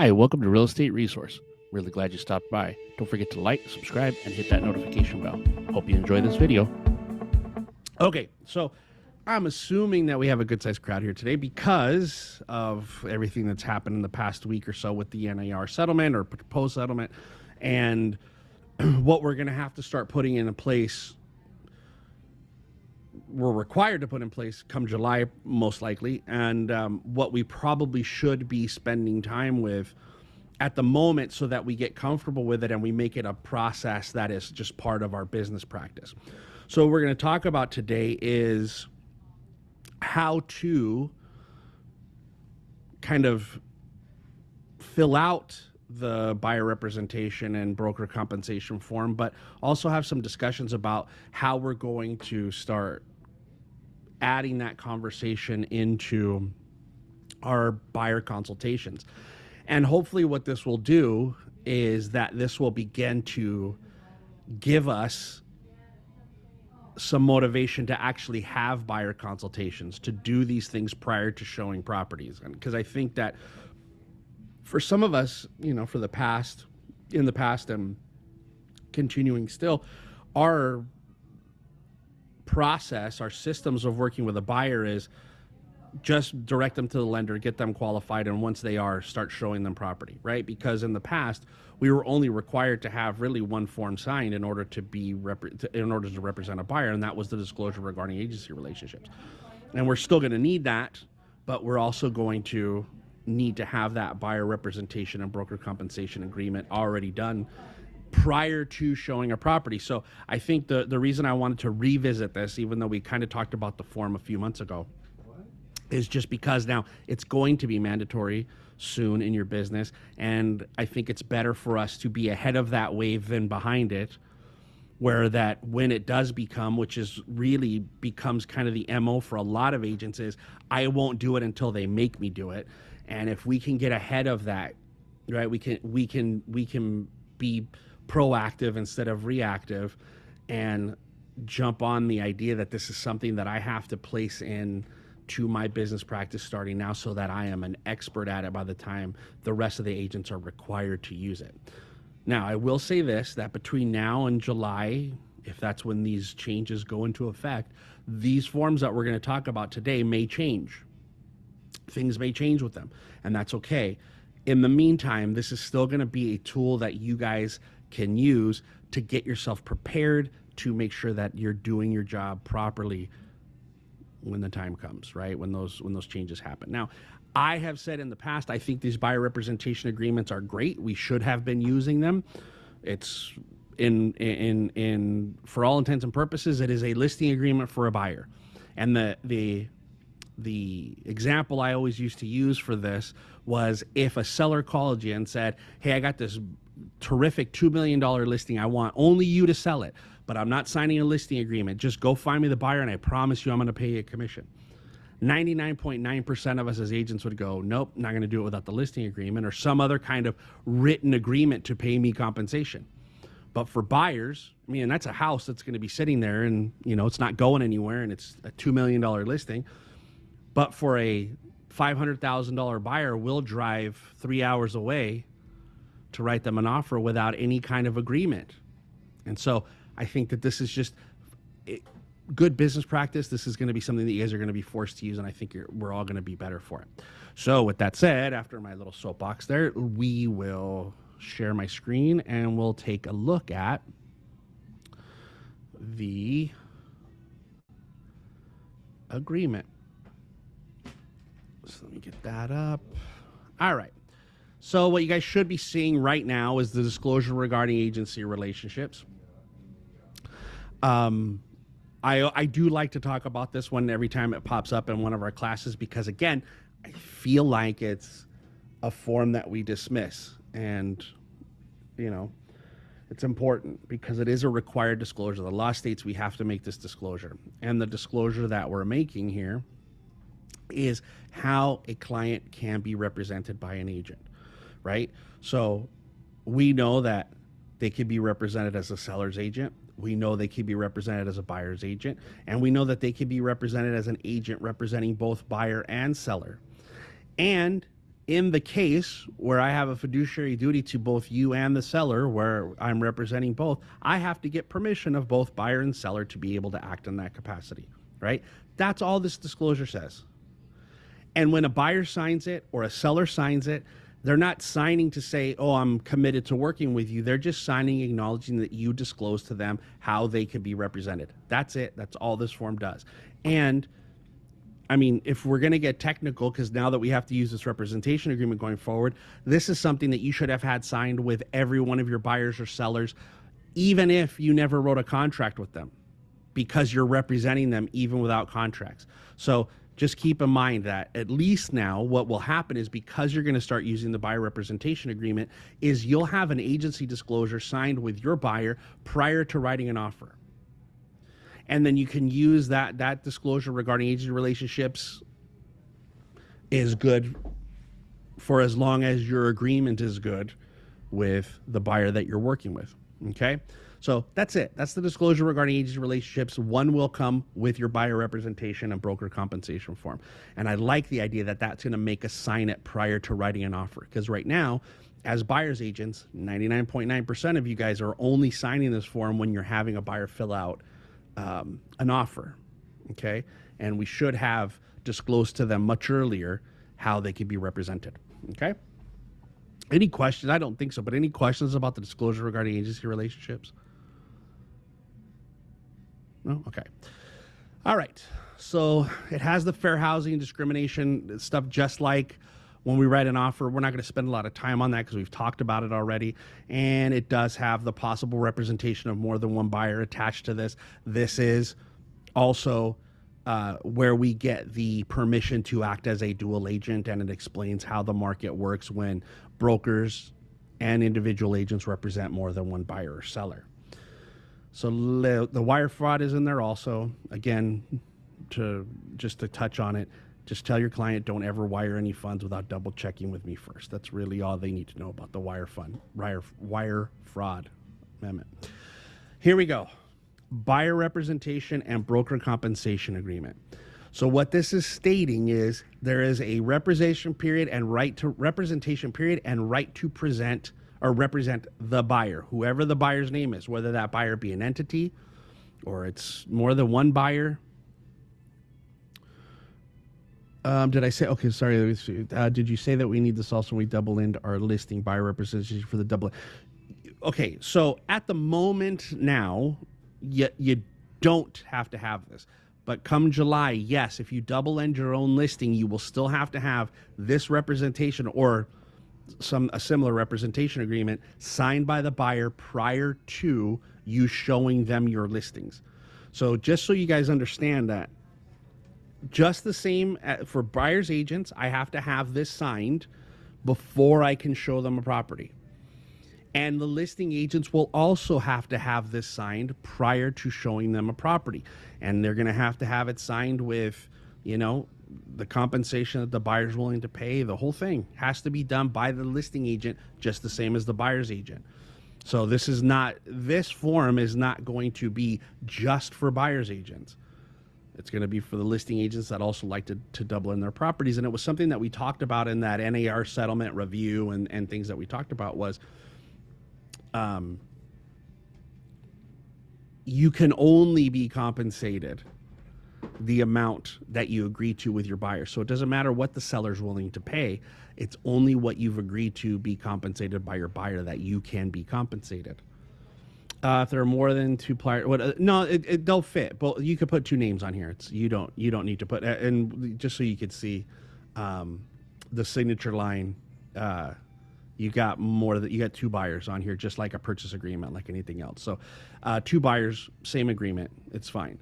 Hi, welcome to Real Estate Resource. Really glad you stopped by. Don't forget to like, subscribe, and hit that notification bell. Hope you enjoy this video. Okay, so I'm assuming that we have a good sized crowd here today because of everything that's happened in the past week or so with the NAR settlement or proposed settlement, and what we're going to have to start putting into place. We're required to put in place come July, most likely, and what we probably should be spending time with at the moment so that we get comfortable with it and we make it a process that is just part of our business practice. So what we're going to talk about today is how to kind of fill out the buyer representation and broker compensation form, but also have some discussions about how we're going to start adding that conversation into our buyer consultations. And hopefully what this will do is that this will begin to give us some motivation to actually have buyer consultations, to do these things prior to showing properties. And because I think that for some of us, in the past and continuing still, our process, our systems of working with a buyer is just direct them to the lender, get them qualified, and once they are, start showing them property, right? Because in the past, we were only required to have really one form signed in order to represent a buyer, and that was the disclosure regarding agency relationships. And we're still going to need that, but we're also going to need to have that buyer representation and broker compensation agreement already done prior to showing a property. So I think the reason I wanted to revisit this, even though we kind of talked about the form a few months ago, is just because now it's going to be mandatory soon in your business. And I think it's better for us to be ahead of that wave than behind it, where that when it does become, which is really becomes kind of the MO for a lot of agents, is I won't do it until they make me do it. And if we can get ahead of that, right, we can be proactive instead of reactive and jump on the idea that this is something that I have to place in to my business practice starting now so that I am an expert at it by the time the rest of the agents are required to use it. Now, I will say this, that between now and July, if that's when these changes go into effect, these forms that we're going to talk about today may change. Things may change with them, and that's okay. In the meantime, this is still going to be a tool that you guys can use to get yourself prepared to make sure that you're doing your job properly when the time comes, right? When those changes happen. Now, I have said in the past, I think these buyer representation agreements are great. We should have been using them. It's for all intents and purposes, it is a listing agreement for a buyer. And the example I always used to use for this was if a seller called you and said, hey, I got this terrific $2 million listing. I want only you to sell it, but I'm not signing a listing agreement. Just go find me the buyer and I promise you I'm going to pay you a commission. 99.9% of us as agents would go, nope, not going to do it without the listing agreement or some other kind of written agreement to pay me compensation. But for buyers, I mean, that's a house that's going to be sitting there and, it's not going anywhere and it's a $2 million listing. But for a $500,000 buyer, we'll drive 3 hours away to write them an offer without any kind of agreement. And so I think that this is just good business practice. This is going to be something that you guys are going to be forced to use, and I think we're all going to be better for it. So with that said, after my little soapbox there, we will share my screen and we'll take a look at the agreement. So let me get that up. All right. So what you guys should be seeing right now is the disclosure regarding agency relationships. I do like to talk about this one every time it pops up in one of our classes because, again, I feel like it's a form that we dismiss. And, it's important because it is a required disclosure. The law states we have to make this disclosure. And the disclosure that we're making here is how a client can be represented by an agent, right? So we know that they could be represented as a seller's agent. We know they could be represented as a buyer's agent. And we know that they could be represented as an agent representing both buyer and seller. And In the case where I have a fiduciary duty to both you and the seller, where I'm representing both, I have to get permission of both buyer and seller to be able to act in that capacity, right? That's all this disclosure says. And when a buyer signs it or a seller signs it, they're not signing to say, oh, I'm committed to working with you. They're just signing, acknowledging that you disclose to them how they can be represented. That's it. That's all this form does. And I mean, if we're going to get technical, because now that we have to use this representation agreement going forward, this is something that you should have had signed with every one of your buyers or sellers, even if you never wrote a contract with them, because you're representing them even without contracts. So just keep in mind that at least now what will happen is, because you're going to start using the buyer representation agreement, is you'll have an agency disclosure signed with your buyer prior to writing an offer. And then you can use that disclosure regarding agency relationships is good for as long as your agreement is good with the buyer that you're working with. Okay? So that's it. That's the disclosure regarding agency relationships. One will come with your buyer representation and broker compensation form. And I like the idea that that's going to make us sign it prior to writing an offer. Because right now, as buyer's agents, 99.9% of you guys are only signing this form when you're having a buyer fill out an offer, okay? And we should have disclosed to them much earlier how they could be represented, okay? Any questions? I don't think so, but any questions about the disclosure regarding agency relationships? No? Okay. All right. So it has the fair housing discrimination stuff, just like when we write an offer. We're not going to spend a lot of time on that because we've talked about it already. And it does have the possible representation of more than one buyer attached to this. This is also where we get the permission to act as a dual agent, and it explains how the market works when brokers and individual agents represent more than one buyer or seller. So the wire fraud is in there also. Again, just to touch on it, just tell your client, don't ever wire any funds without double checking with me first. That's really all they need to know about the wire fraud amendment. Here we go. Buyer representation and broker compensation agreement. So what this is stating is there is a representation period and right to present or represent the buyer, whoever the buyer's name is, whether that buyer be an entity or it's more than one buyer. Did I say, okay, sorry. Did you say that we need this also when we double into our listing buyer representation for the double? Okay, so at the moment now, you don't have to have this. But come July, yes, if you double end your own listing, you will still have to have this representation or a similar representation agreement signed by the buyer prior to you showing them your listings. So just so you guys understand that, just the same for buyer's agents, I have to have this signed before I can show them a property. And the listing agents will also have to have this signed prior to showing them a property. And they're going to have it signed with, the compensation that the buyer's willing to pay. The whole thing has to be done by the listing agent, just the same as the buyer's agent. So this form is not going to be just for buyer's agents. It's going to be for the listing agents that also like to double in their properties. And it was something that we talked about in that NAR settlement review and things that we talked about was you can only be compensated the amount that you agree to with your buyer. So it doesn't matter what the seller's willing to pay. It's only what you've agreed to be compensated by your buyer that you can be compensated. If there are more than two players, they'll fit. But you could put two names on here. You don't need to put, and just so you could see the signature line. You got two buyers on here, just like a purchase agreement, like anything else. So two buyers, same agreement, it's fine.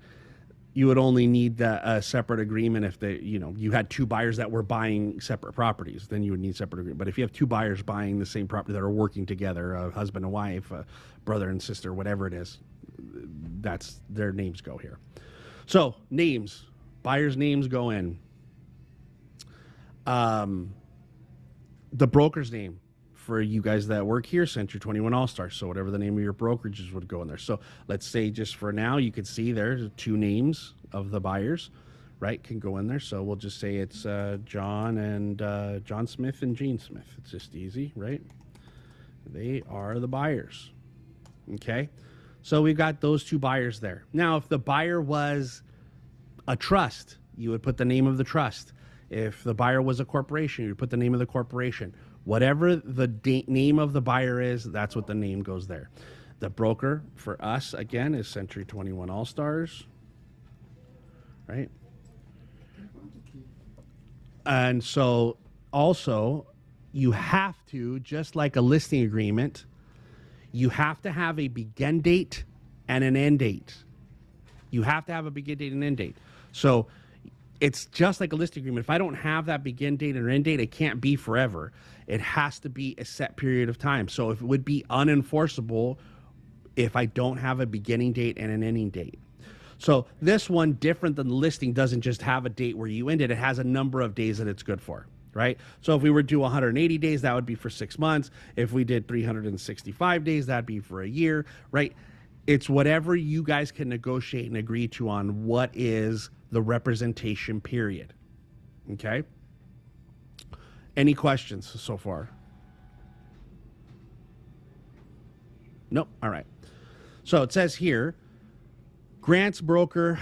You would only need a separate agreement if you had two buyers that were buying separate properties, then you would need separate agreement. But if you have two buyers buying the same property that are working together, a husband and wife, a brother and sister, whatever it is, that's their names go here. So names, buyers' names go in. The broker's name for you guys that work here, Century 21 All-Stars. So whatever the name of your brokerages would go in there. So let's say just for now, you could see there's two names of the buyers, right, can go in there. So we'll just say it's John and John Smith and Gene Smith. It's just easy, right? They are the buyers. Okay, so we've got those two buyers there. Now, if the buyer was a trust, you would put the name of the trust. If the buyer was a corporation, you would put the name of the corporation. Whatever the name of the buyer is, that's what the name goes there. The broker for us, again, is Century 21 All-Stars, right? And so also, you have to, just like a listing agreement, you have to have a begin date and an end date. You have to have a begin date and end date. So it's just like a listing agreement. If I don't have that begin date and end date, it can't be forever. It has to be a set period of time. So if it would be unenforceable if I don't have a beginning date and an ending date. So this one, different than the listing, doesn't just have a date where you end it. It has a number of days that it's good for, right? So if we were to do 180 days, that would be for 6 months. If we did 365 days, that'd be for a year, right? It's whatever you guys can negotiate and agree to on what is the representation period, okay? Any questions so far? Nope, all right. So it says here, grants broker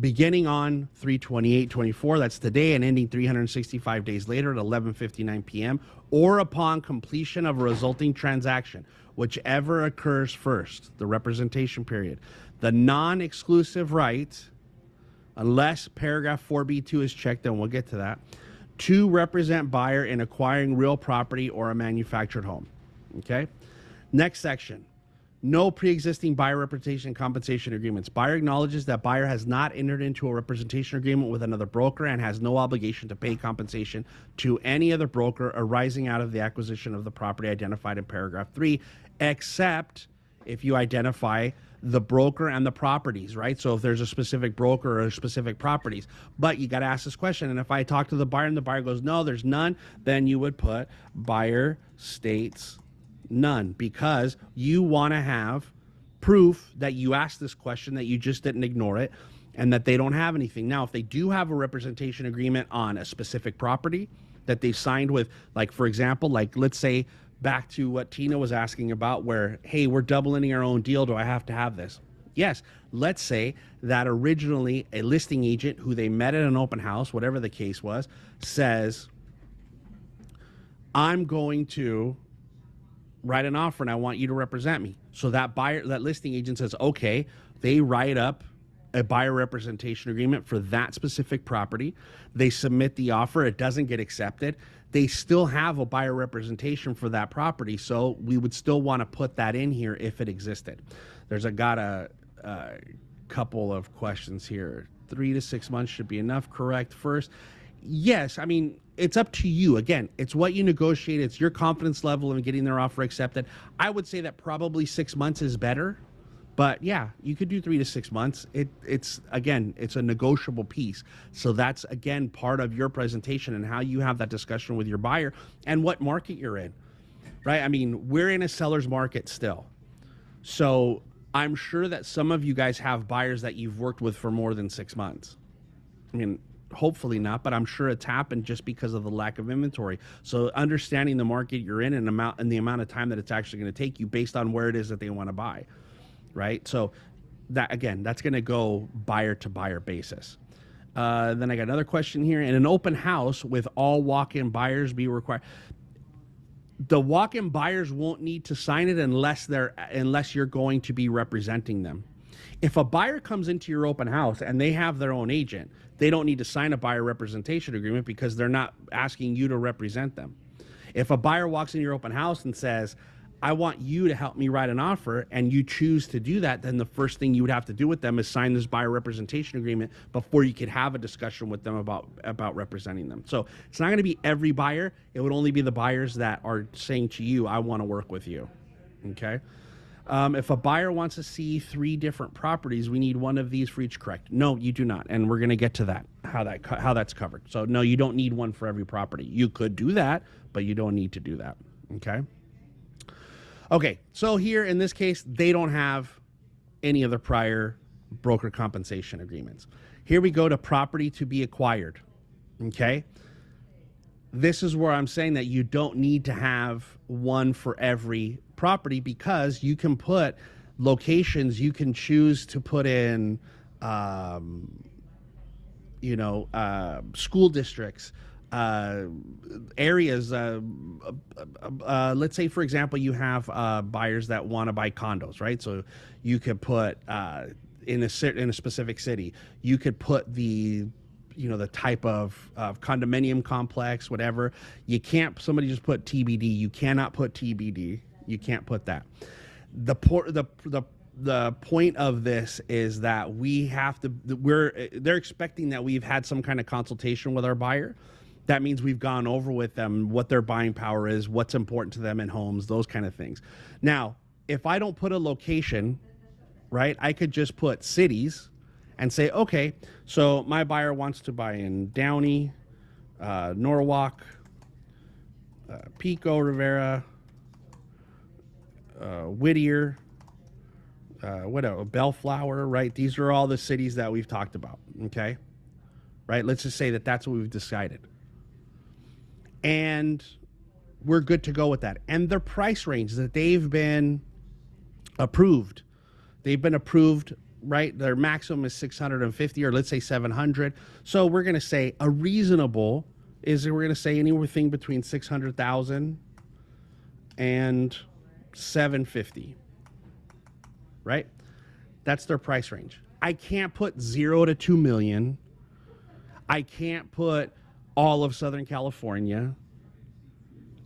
beginning on 3/28/24, that's today, and ending 365 days later at 11:59 p.m., or upon completion of a resulting transaction, whichever occurs first, the representation period. The non-exclusive right, unless paragraph 4B2 is checked, and we'll get to that, to represent buyer in acquiring real property or a manufactured home, okay? Next section. No pre-existing buyer representation compensation agreements. Buyer acknowledges that buyer has not entered into a representation agreement with another broker and has no obligation to pay compensation to any other broker arising out of the acquisition of the property identified in paragraph 3, except if you identify the broker and the properties, right? So if there's a specific broker or specific properties, but you got to ask this question. And if I talk to the buyer and the buyer goes, no, there's none, then you would put buyer states none, because you want to have proof that you asked this question, that you just didn't ignore it, and that they don't have anything. Now, if they do have a representation agreement on a specific property that they signed with, like, for example, like, let's say back to what Tina was asking about, where, hey, we're doubling our own deal, do I have to have this? Yes. Let's say that originally a listing agent who they met at an open house, whatever the case was, says, I'm going to write an offer and I want you to represent me. So that buyer, that listing agent says, okay, they write up a buyer representation agreement for that specific property. They submit the offer. It doesn't get accepted. They still have a buyer representation for that property. So we would still want to put that in here if it existed. Got a couple of questions here. 3 to 6 months should be enough, correct? First, yes, I mean, it's up to you. Again, it's what you negotiate. It's your confidence level in getting their offer accepted. I would say that probably 6 months is better, but yeah, you could do 3 to 6 months. It's a negotiable piece. So that's, again, part of your presentation and how you have that discussion with your buyer and what market you're in, right? I mean, we're in a seller's market still. So I'm sure that some of you guys have buyers that you've worked with for more than 6 months. I mean, hopefully not, but I'm sure it's happened just because of the lack of inventory. So understanding the market you're in and the amount of time that it's actually going to take you based on where it is that they want to buy, right? So that, again, that's going to go buyer to buyer basis. Then I got another question here. In an open house, with all walk-in buyers be required? The walk-in buyers won't need to sign it unless you're going to be representing them. If a buyer comes into your open house and they have their own agent, they don't need to sign a buyer representation agreement because they're not asking you to represent them. If a buyer walks in your open house and says, I want you to help me write an offer, and you choose to do that, then the first thing you would have to do with them is sign this buyer representation agreement before you could have a discussion with them about representing them. So it's not going to be every buyer. It would only be the buyers that are saying to you, I want to work with you. Okay. If a buyer wants to see 3 different properties, we need one of these for each, correct? No, you do not. And we're going to get to that, how that's covered. So no, you don't need one for every property. You could do that, but you don't need to do that. Okay. Okay. So here in this case, they don't have any of the prior broker compensation agreements. Here we go to property to be acquired. Okay. This is where I'm saying that you don't need to have one for every property, because you can put locations, you can choose to put in, school districts, areas. Let's say, for example, you have buyers that want to buy condos, right? So you could put in a specific city, you could put the type of condominium complex, whatever. You can't, somebody just put TBD. You cannot put TBD. You can't put that. The point of this is that they're expecting that we've had some kind of consultation with our buyer. That means we've gone over with them what their buying power is, what's important to them in homes, those kind of things. Now, if I don't put a location, right, I could just put cities and say, okay, so my buyer wants to buy in Downey, Norwalk, Pico Rivera, Whittier, Bellflower, right? These are all the cities that we've talked about, okay? Right? Let's just say that that's what we've decided. And we're good to go with that. And the price range that they've been approved, right? Their maximum is 650, or let's say 700. So we're going to say a reasonable is, we're going to say anything between 600,000 and 750, right? That's their price range. I can't put 0 to 2 million. I can't put all of Southern California.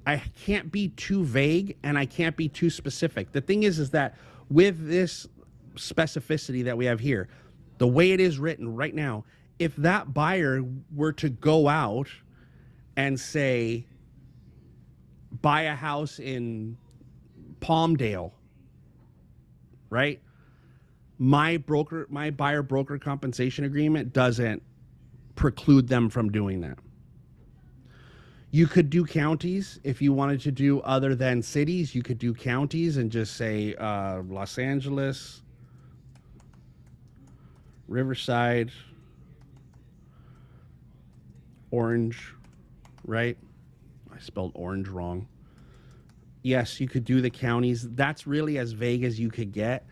I can't be too vague, and I can't be too specific. The thing is that with this specificity that we have here, the way it is written right now, if that buyer were to go out and say, buy a house in Palmdale, right? My buyer broker compensation agreement doesn't preclude them from doing that. You could do counties if you wanted to do other than cities. You could do counties and just say Los Angeles, Riverside, Orange, right? I spelled orange wrong. Yes, you could do the counties. That's really as vague as you could get.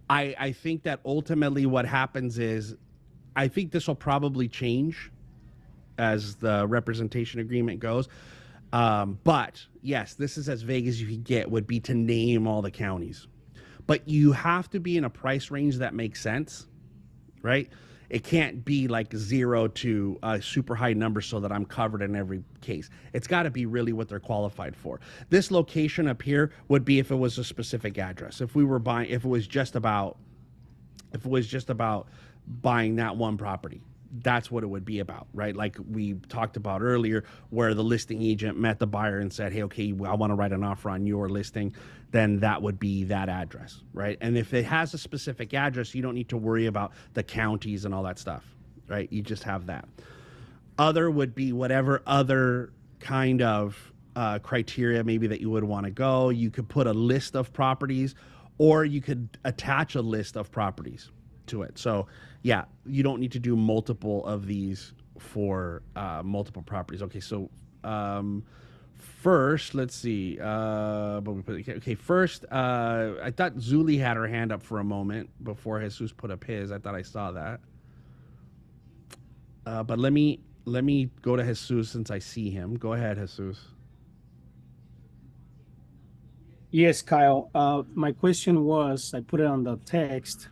I think that ultimately what happens is, I think this will probably change as the representation agreement goes. But yes, this is as vague as you could get, would be to name all the counties. But you have to be in a price range that makes sense, right? It can't be like 0 to a super high number so that I'm covered in every case. It's got to be really what they're qualified for. This location up here would be if it was a specific address. If we were buying, if it was just about buying that one property, that's what it would be about, right? Like we talked about earlier, where the listing agent met the buyer and said, hey, okay, I want to write an offer on your listing, then that would be that address, right? And if it has a specific address, you don't need to worry about the counties and all that stuff, right? You just have that. Other would be whatever other kind of criteria maybe that you would want to go. You could put a list of properties, or you could attach a list of properties to it. So yeah, you don't need to do multiple of these for multiple properties. Okay, so first, let's see. First, I thought Zuli had her hand up for a moment before Jesus put up his. I thought I saw that. But let me go to Jesus since I see him. Go ahead, Jesus. Yes, Kyle. My question was, I put it on the text.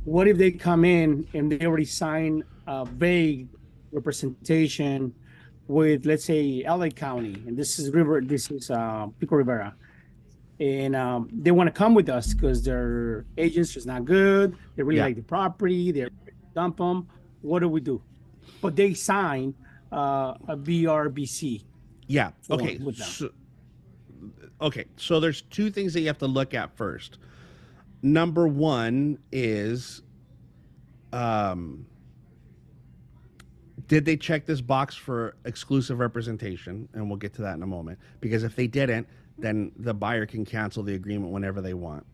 What if they come in and they already sign a vague representation with, let's say, LA County, and this is Pico Rivera, and they want to come with us because their agents is not good. They really like the property. They dump them. What do we do? But they sign a BRBC. Yeah. Okay. So there's two things that you have to look at first. Number one is, did they check this box for exclusive representation? And we'll get to that in a moment. Because if they didn't, then the buyer can cancel the agreement whenever they want.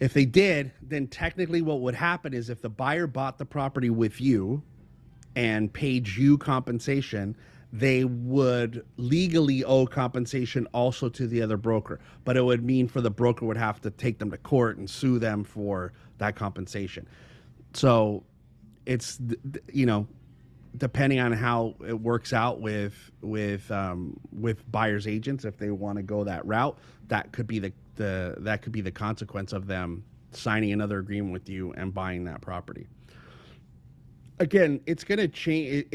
If they did, then technically what would happen is if the buyer bought the property with you and paid you compensation, they would legally owe compensation also to the other broker. But it would mean for the broker would have to take them to court and sue them for that compensation. So it's, you know, depending on how it works out with buyers agents, if they want to go that route, that could be the consequence of them signing another agreement with you and buying that property. Again, it's going to change.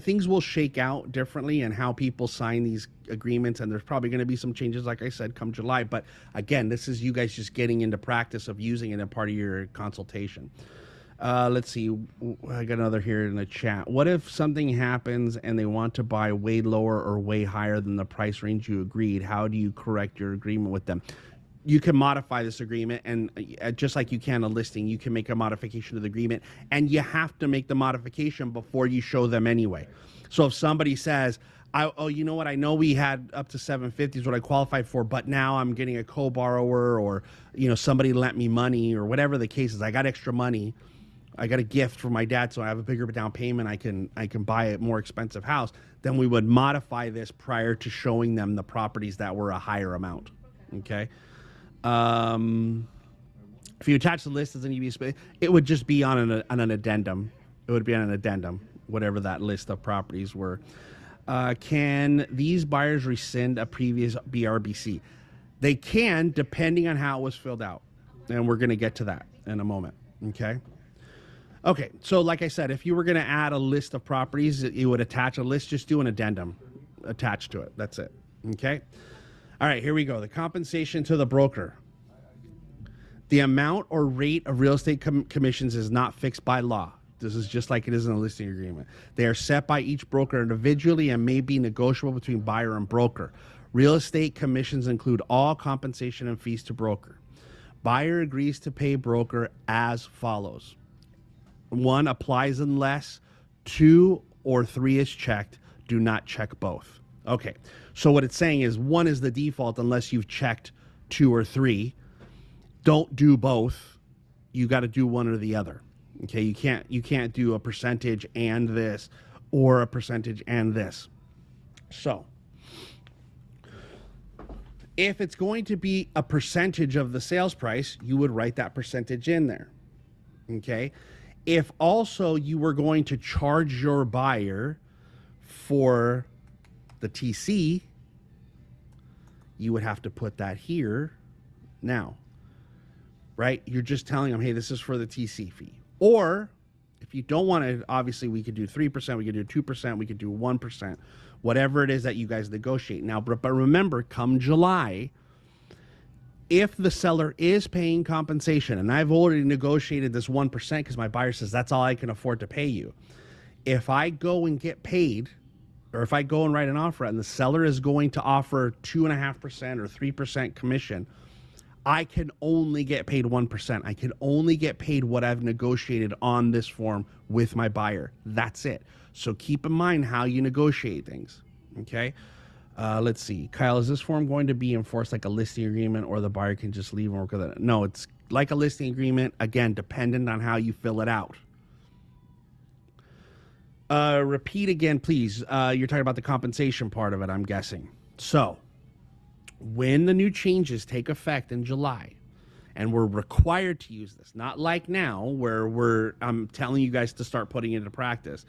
Things will shake out differently in how people sign these agreements. And there's probably going to be some changes, like I said, come July. But again, this is you guys just getting into practice of using it in part of your consultation. Let's see. I got another here in the chat. What if something happens and they want to buy way lower or way higher than the price range you agreed? How do you correct your agreement with them? You can modify this agreement, and just like you can a listing, you can make a modification to the agreement, and you have to make the modification before you show them anyway. So if somebody says, oh, you know what, I know we had up to 750 is what I qualified for, but now I'm getting a co-borrower, or, you know, somebody lent me money, or whatever the case is, I got extra money, I got a gift from my dad, so I have a bigger down payment, I can buy a more expensive house, then we would modify this prior to showing them the properties that were a higher amount. Okay. If you attach the list as an EB, it would just be on an addendum. It would be on an addendum, whatever that list of properties were. Can these buyers rescind a previous BRBC? They can, depending on how it was filled out. And we're going to get to that in a moment. Okay. Okay. So like I said, if you were going to add a list of properties, you would attach a list, just do an addendum attached to it. That's it. Okay. All right, here we go. The compensation to the broker. The amount or rate of real estate commissions is not fixed by law. This is just like it is in a listing agreement. They are set by each broker individually and may be negotiable between buyer and broker. Real estate commissions include all compensation and fees to broker. Buyer agrees to pay broker as follows. 1, applies unless 2 or 3 is checked. Do not check both. Okay, so what it's saying is 1 is the default unless you've checked 2 or 3. Don't do both. You got to do one or the other. Okay, you can't do a percentage and this or a percentage and this. So if it's going to be a percentage of the sales price, you would write that percentage in there. Okay, if also you were going to charge your buyer for the TC, you would have to put that here now, right? You're just telling them, hey, this is for the TC fee. Or if you don't want to, obviously we could do 3%, we could do 2%, we could do 1%, whatever it is that you guys negotiate. Now, but remember, come July, if the seller is paying compensation, and I've already negotiated this 1% because my buyer says that's all I can afford to pay you. If I go and get paid, or if I go and write an offer and the seller is going to offer 2.5% or 3% commission, I can only get paid 1%. I can only get paid what I've negotiated on this form with my buyer. That's it. So keep in mind how you negotiate things. Okay. Let's see. Kyle, is this form going to be enforced like a listing agreement, or the buyer can just leave and work with it? No, it's like a listing agreement. Again, dependent on how you fill it out. Repeat again, please. You're talking about the compensation part of it, I'm guessing. So when the new changes take effect in July, and we're required to use this, not like now where I'm telling you guys to start putting it into practice.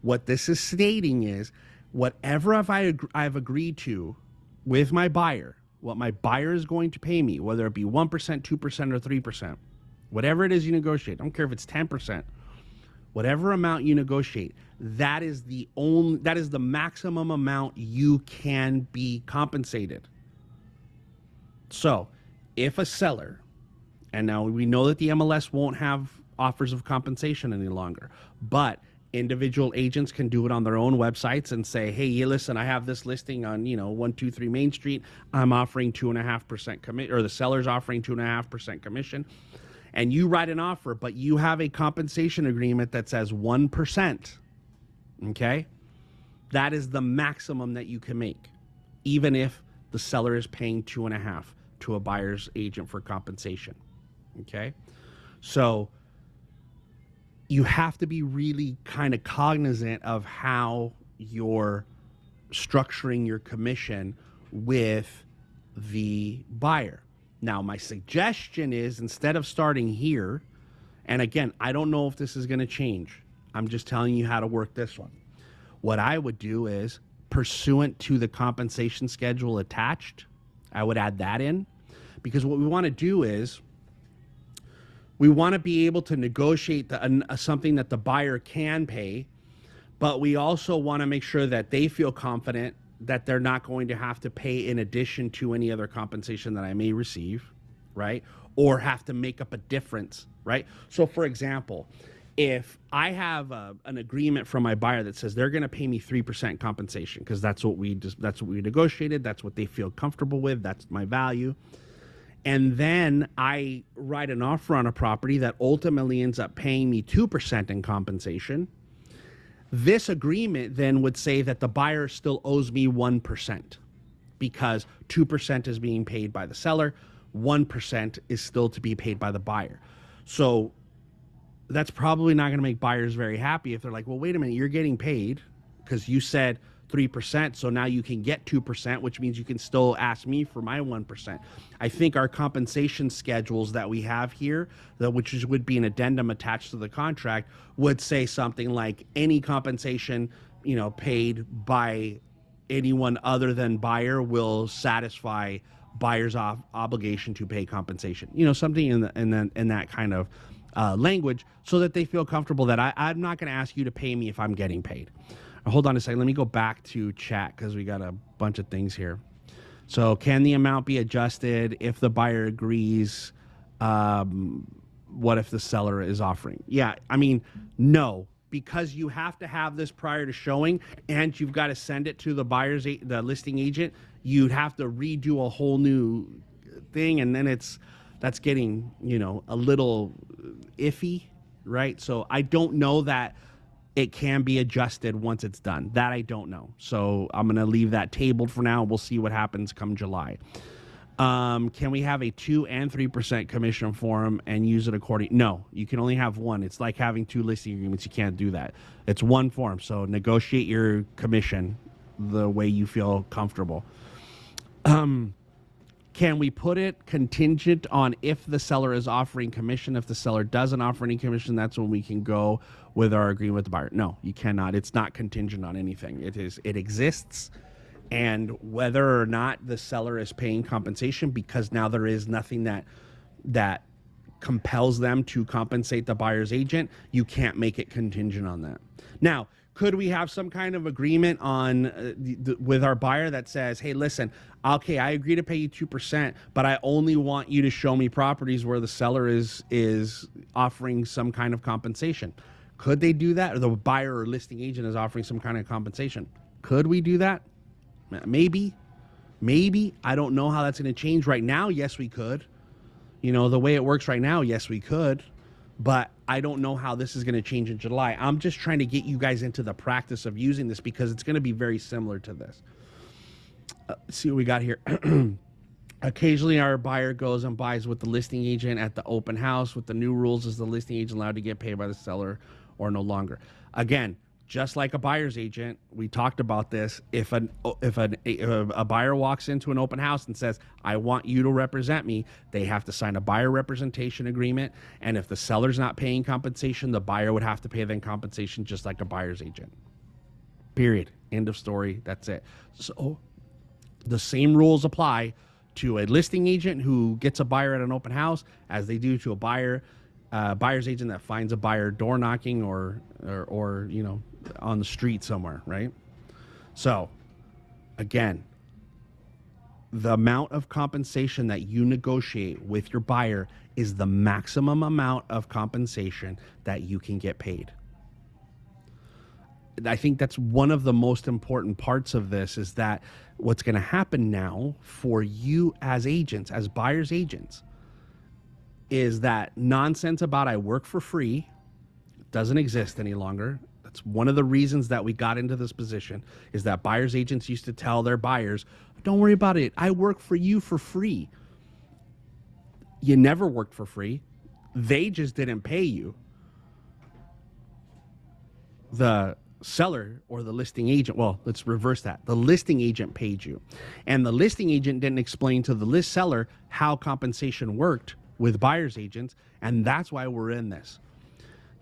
What this is stating is whatever I've agreed to with my buyer, what my buyer is going to pay me, whether it be 1%, 2%, or 3%, whatever it is you negotiate, I don't care if it's 10%, whatever amount you negotiate, that is the maximum amount you can be compensated. So if a seller, and now we know that the MLS won't have offers of compensation any longer, but individual agents can do it on their own websites and say, hey, listen, I have this listing on, 123 Main Street. I'm offering 2.5% commission, or the seller's offering 2.5% commission. And you write an offer, but you have a compensation agreement that says 1%. Okay? That is the maximum that you can make, even if the seller is paying 2.5%. to a buyer's agent for compensation. Okay? So you have to be really kind of cognizant of how you're structuring your commission with the buyer. Now, my suggestion is, instead of starting here, and again, I don't know if this is going to change. I'm just telling you how to work this one. What I would do is, pursuant to the compensation schedule attached, I would add that in, because what we want to do is we want to be able to negotiate something that the buyer can pay, but we also want to make sure that they feel confident that they're not going to have to pay in addition to any other compensation that I may receive, right? Or have to make up a difference, right? So for example, if I have an agreement from my buyer that says they're going to pay me 3% compensation, because that's what we negotiated, that's what they feel comfortable with, that's my value. And then I write an offer on a property that ultimately ends up paying me 2% in compensation. This agreement then would say that the buyer still owes me 1%, because 2% is being paid by the seller, 1% is still to be paid by the buyer. So that's probably not going to make buyers very happy if they're like, well, wait a minute, you're getting paid because you said 3%, so now you can get 2%, which means you can still ask me for my 1%. I think our compensation schedules that we have here, which would be an addendum attached to the contract, would say something like any compensation, paid by anyone other than buyer will satisfy buyer's obligation to pay compensation. Something in that kind of language, so that they feel comfortable that I'm not going to ask you to pay me if I'm getting paid. Hold on a second. Let me go back to chat because we got a bunch of things here. So can the amount be adjusted if the buyer agrees? What if the seller is offering? Yeah, no, because you have to have this prior to showing, and you've got to send it to the the listing agent. You'd have to redo a whole new thing, and then that's getting, a little iffy, right? So I don't know that it can be adjusted once it's done. That I don't know. So I'm going to leave that tabled for now. We'll see what happens come July. Can we have a 2 and 3% commission form and use it according? No, you can only have one. It's like having 2 listing agreements. You can't do that. It's one form. So negotiate your commission the way you feel comfortable. Can we put it contingent on if the seller is offering commission? If the seller doesn't offer any commission, that's when we can go with our agreement with the buyer. No, you cannot. It's not contingent on anything. It exists, and whether or not the seller is paying compensation, because now there is nothing that compels them to compensate the buyer's agent, you can't make it contingent on that. Now, could we have some kind of agreement on with our buyer that says, hey, listen, okay, I agree to pay you 2%, but I only want you to show me properties where the seller is offering some kind of compensation? Could they do that? Or the buyer or listing agent is offering some kind of compensation? Could we do that? Maybe. I don't know how that's going to change right now. Yes, we could. The way it works right now, yes, we could. But I don't know how this is going to change in July. I'm just trying to get you guys into the practice of using this, because it's going to be very similar to this. Let's see what we got here. Occasionally, our buyer goes and buys with the listing agent at the open house. With the new rules, is the listing agent allowed to get paid by the seller or no longer? Again, just like a buyer's agent, we talked about this. If a buyer walks into an open house and says, I want you to represent me, they have to sign a buyer representation agreement. And if the seller's not paying compensation, the buyer would have to pay them compensation, just like a buyer's agent. Period. End of story. That's it. So the same rules apply to a listing agent who gets a buyer at an open house as they do to a buyer's agent that finds a buyer door knocking or on the street somewhere, right? So again, the amount of compensation that you negotiate with your buyer is the maximum amount of compensation that you can get paid. I think that's one of the most important parts of this, is that what's going to happen now for you as agents, as buyer's agents, is that nonsense about I work for free doesn't exist any longer. That's one of the reasons that we got into this position, is that buyer's agents used to tell their buyers, don't worry about it, I work for you for free. You never worked for free. They just didn't pay you. The seller or the listing agent, well, let's reverse that. The listing agent paid you. And the listing agent didn't explain to the list seller how compensation worked with buyer's agents. And that's why we're in this.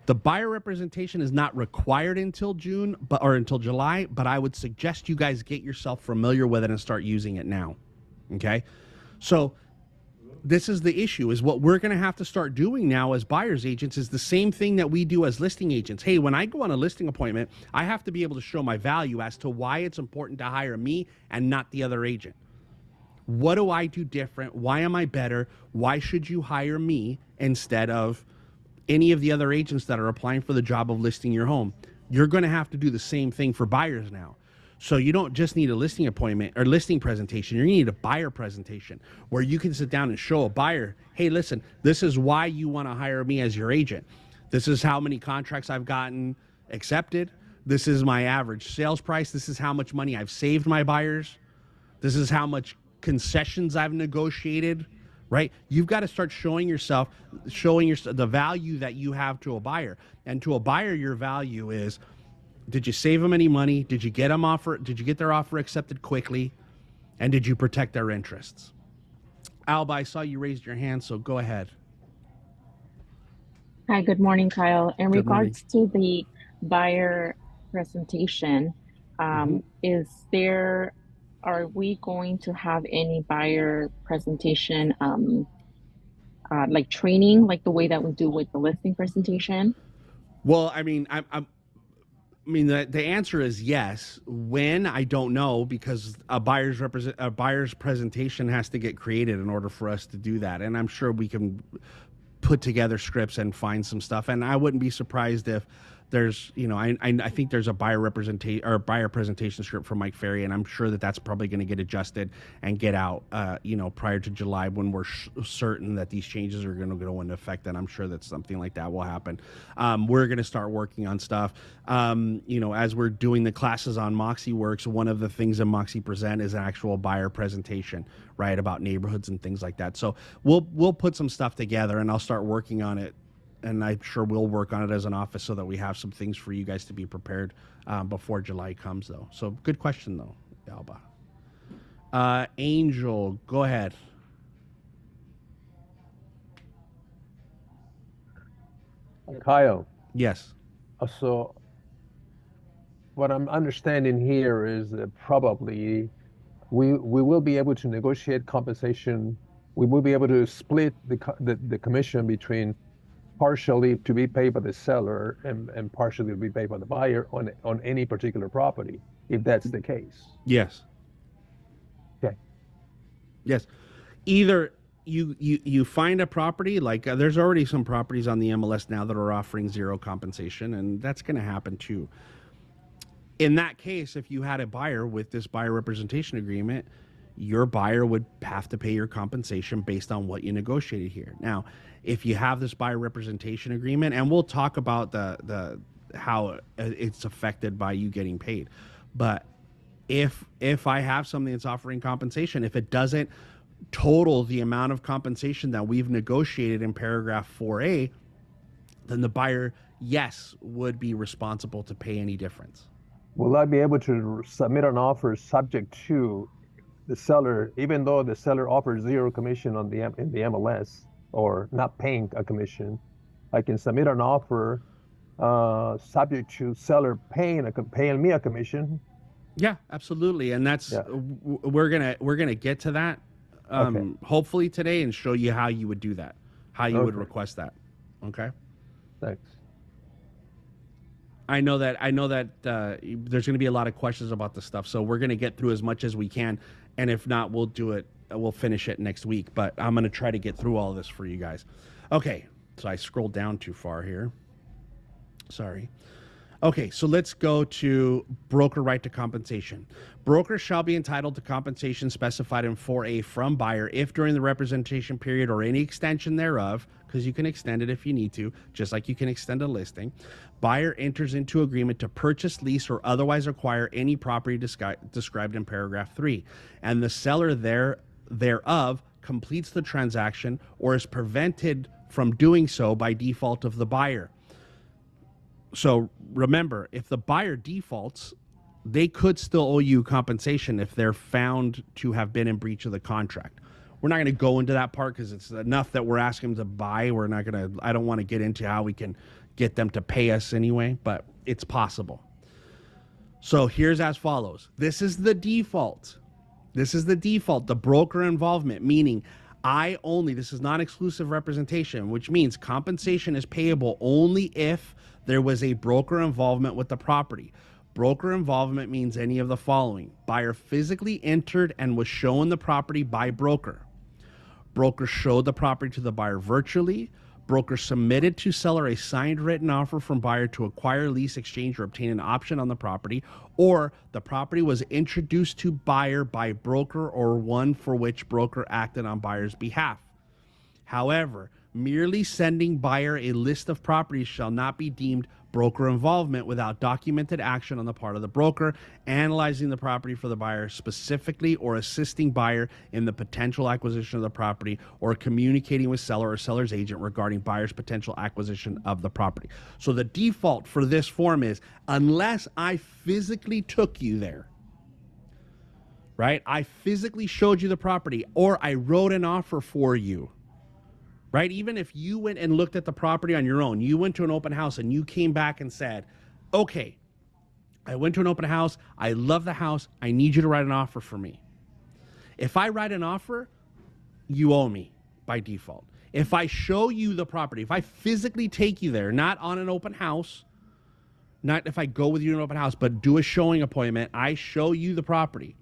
The buyer representation is not required until June, or until July, but I would suggest you guys get yourself familiar with it and start using it now. Okay? So this is the issue, is what we're going to have to start doing now as buyer's agents is the same thing that we do as listing agents. Hey, when I go on a listing appointment, I have to be able to show my value as to why it's important to hire me and not the other agent. What do I do different? Why am I better? Why should you hire me instead of any of the other agents that are applying for the job of listing your home? You're going to have to do the same thing for buyers now. So you don't just need a listing appointment or listing presentation. You need a buyer presentation where you can sit down and show a buyer, hey, listen, this is why you want to hire me as your agent. This is how many contracts I've gotten accepted. This is my average sales price. This is how much money I've saved my buyers. This is how much concessions I've negotiated, right? You've got to start showing yourself the value that you have to a buyer. And to a buyer, your value is, did you save them any money? Did you get them offer? Did you get their offer accepted quickly? And did you protect their interests? Alba, I saw you raised your hand, so go ahead. Hi, good morning, Kyle. In Good morning. regards to the buyer presentation, are we going to have any buyer presentation, like training, like the way that we do with the listing presentation? Well, I mean, the answer is yes. When, I don't know, because a buyer's presentation has to get created in order for us to do that. And I'm sure we can put together scripts and find some stuff. And I wouldn't be surprised if there's, I think there's a buyer representation or buyer presentation script for Mike Ferry, and I'm sure that that's probably going to get adjusted and get out, prior to July when we're certain that these changes are going to go into effect. And I'm sure that something like that will happen. We're going to start working on stuff. As we're doing the classes on Moxie Works, one of the things in Moxie Present is an actual buyer presentation, right, about neighborhoods and things like that. So we'll put some stuff together, and I'll start working on it. And I'm sure we'll work on it as an office so that we have some things for you guys to be prepared before July comes, though. So good question, though, Alba. Angel, go ahead. Kyle, Yes. so what I'm understanding here is that probably we will be able to negotiate compensation. We will be able to split the commission between partially to be paid by the seller and partially to be paid by the buyer on any particular property, if that's the case. Yes. Okay. Yes. Either you find a property, like there's already some properties on the MLS now that are offering zero compensation, and that's going to happen too. In that case, if you had a buyer with this buyer representation agreement, your buyer would have to pay your compensation based on what you negotiated here. Now, if you have this buyer representation agreement, and we'll talk about the how it's affected by you getting paid, but if I have something that's offering compensation, if it doesn't total the amount of compensation that we've negotiated in paragraph 4A, then the buyer, yes, would be responsible to pay any difference. Will I be able to submit an offer subject to the seller, even though the seller offers zero commission in the MLS or not paying a commission? I can submit an offer subject to seller paying me a commission. Yeah, absolutely, and that's we're gonna get to that Okay. hopefully today and show you how you would do that, how you would Okay. request that. Okay. Thanks. I know that there's going to be a lot of questions about this stuff, so we're going to get through as much as we can, and if not, we'll do it. We'll finish it next week, but I'm going to try to get through all of this for you guys. Okay, so I scrolled down too far here. Sorry. Okay, so let's go to broker right to compensation. Brokers shall be entitled to compensation specified in 4A from buyer if during the representation period or any extension thereof, because you can extend it if you need to, just like you can extend a listing, buyer enters into agreement to purchase, lease, or otherwise acquire any property described in paragraph 3, and the seller thereof completes the transaction or is prevented from doing so by default of the buyer. So remember, if the buyer defaults, they could still owe you compensation if they're found to have been in breach of the contract. We're not going to go into that part because it's enough that we're asking them to buy. We're not going to, I don't want to get into how we can get them to pay us anyway, but it's possible. So here's as follows. This is the default. This is the default, the broker involvement, meaning this is non-exclusive representation, which means compensation is payable only if there was a broker involvement with the property. Broker involvement means any of the following. Buyer physically entered and was shown the property by broker. Broker showed the property to the buyer virtually. Broker submitted to seller a signed written offer from buyer to acquire, lease, exchange, or obtain an option on the property, or the property was introduced to buyer by broker or one for which broker acted on buyer's behalf. However, merely sending buyer a list of properties shall not be deemed broker involvement without documented action on the part of the broker, analyzing the property for the buyer specifically, or assisting buyer in the potential acquisition of the property, or communicating with seller or seller's agent regarding buyer's potential acquisition of the property. So the default for this form is, unless I physically took you there, right? I physically showed you the property, or I wrote an offer for you, right? Even if you went and looked at the property on your own, you went to an open house and you came back and said, okay, I went to an open house, I love the house, I need you to write an offer for me. If I write an offer, you owe me by default. If I show you the property, if I physically take you there, not on an open house, not if I go with you to an open house, but do a showing appointment, I show you the property.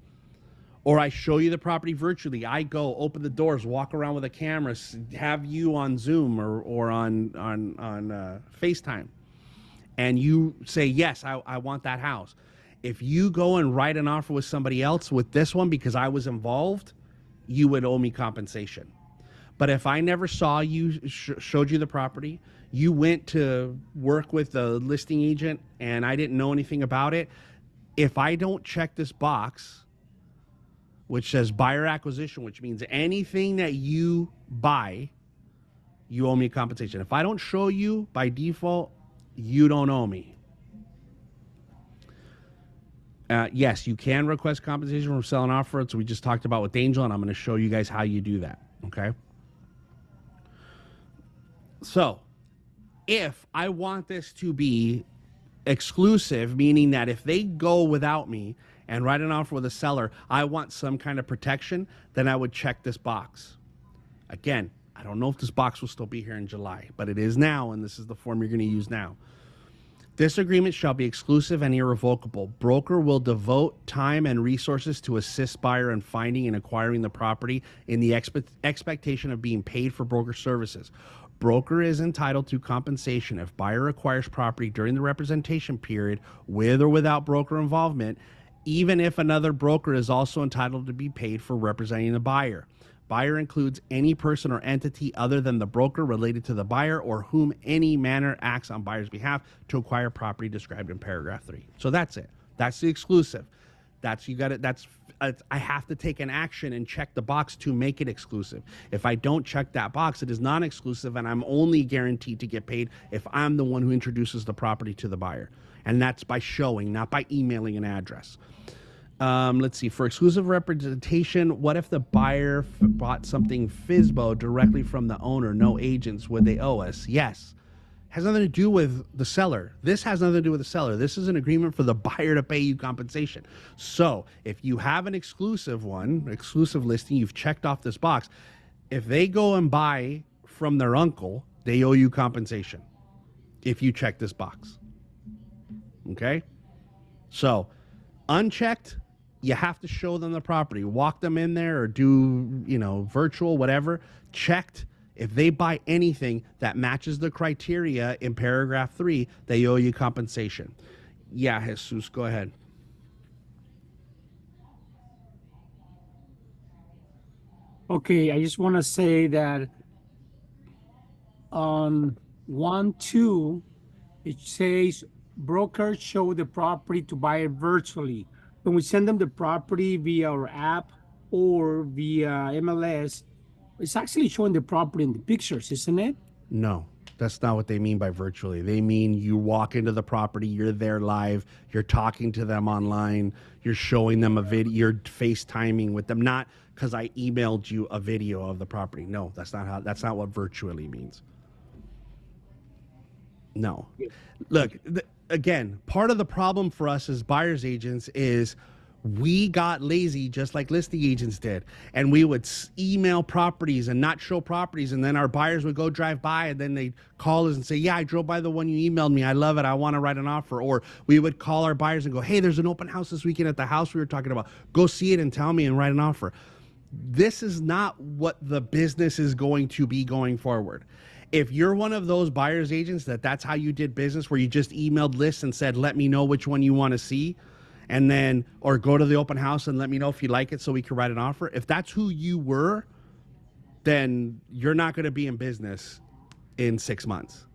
Or I show you the property virtually. I go open the doors, walk around with a camera, have you on Zoom or on FaceTime, and you say, yes, I want that house. If you go and write an offer with somebody else with this one because I was involved, you would owe me compensation. But if I never saw you, showed you the property, you went to work with the listing agent and I didn't know anything about it, if I don't check this box, which says buyer acquisition, which means anything that you buy, you owe me compensation. If I don't show you by default, you don't owe me. Yes, you can request compensation from selling offer. So we just talked about with Angel, and I'm going to show you guys how you do that. Okay. So if I want this to be exclusive, meaning that if they go without me and write an offer with a seller, I want some kind of protection, then I would check this box. Again, I don't know if this box will still be here in July, but it is now, and this is the form you're going to use now. This agreement shall be exclusive and irrevocable. Broker will devote time and resources to assist buyer in finding and acquiring the property in the expectation of being paid for broker services. Broker is entitled to compensation if buyer acquires property during the representation period with or without broker involvement, even if another broker is also entitled to be paid for representing the buyer. Buyer includes any person or entity other than the broker related to the buyer or whom any manner acts on buyer's behalf to acquire property described in paragraph 3. So that's it. That's the exclusive. That's you got it. I have to take an action and check the box to make it exclusive. If I don't check that box, it is non-exclusive, and I'm only guaranteed to get paid if I'm the one who introduces the property to the buyer. And that's by showing, not by emailing an address. Let's see. For exclusive representation, what if the buyer bought something FSBO directly from the owner? No agents. Would they owe us? Yes. Has nothing to do with the seller. This has nothing to do with the seller. This is an agreement for the buyer to pay you compensation. So if you have an exclusive listing, you've checked off this box. If they go and buy from their uncle, they owe you compensation if you check this box. Okay? So unchecked, you have to show them the property. Walk them in there or do, virtual, whatever. Checked. If they buy anything that matches the criteria in paragraph 3, they owe you compensation. Yeah, Jesus, go ahead. Okay, I just want to say that on 1.2, it says brokers show the property to buyer virtually. When we send them the property via our app or via MLS, it's actually showing the property in the pictures, isn't it? No, that's not what they mean by virtually. They mean you walk into the property, you're there live, you're talking to them online, you're showing them a video, you're FaceTiming with them, not because I emailed you a video of the property. No, that's not what virtually means. No. Look, again, part of the problem for us as buyer's agents is we got lazy just like listing agents did, and we would email properties and not show properties, and then our buyers would go drive by and then they'd call us and say, yeah, I drove by the one you emailed me, I love it, I want to write an offer. Or we would call our buyers and go, hey, there's an open house this weekend at the house we were talking about, go see it and tell me and write an offer. This is not what the business is going to be going forward. If you're one of those buyer's agents that's how you did business, where you just emailed lists and said, let me know which one you want to see, and then, or go to the open house and let me know if you like it so we can write an offer. If that's who you were, then you're not going to be in business in 6 months.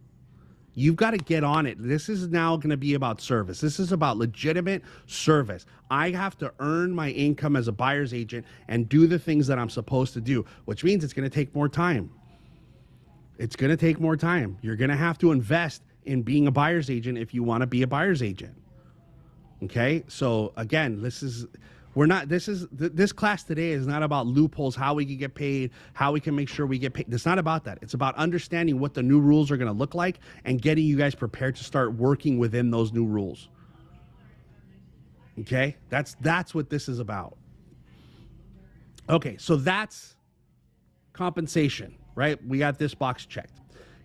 You've got to get on it. This is now going to be about service. This is about legitimate service. I have to earn my income as a buyer's agent and do the things that I'm supposed to do, which means it's going to take more time. It's going to take more time. You're going to have to invest in being a buyer's agent if you want to be a buyer's agent. Okay? So again, this class today is not about loopholes, how we can get paid, how we can make sure we get paid. It's not about that. It's about understanding what the new rules are going to look like and getting you guys prepared to start working within those new rules. Okay? That's what this is about. Okay, so that's compensation, right? We got this box checked.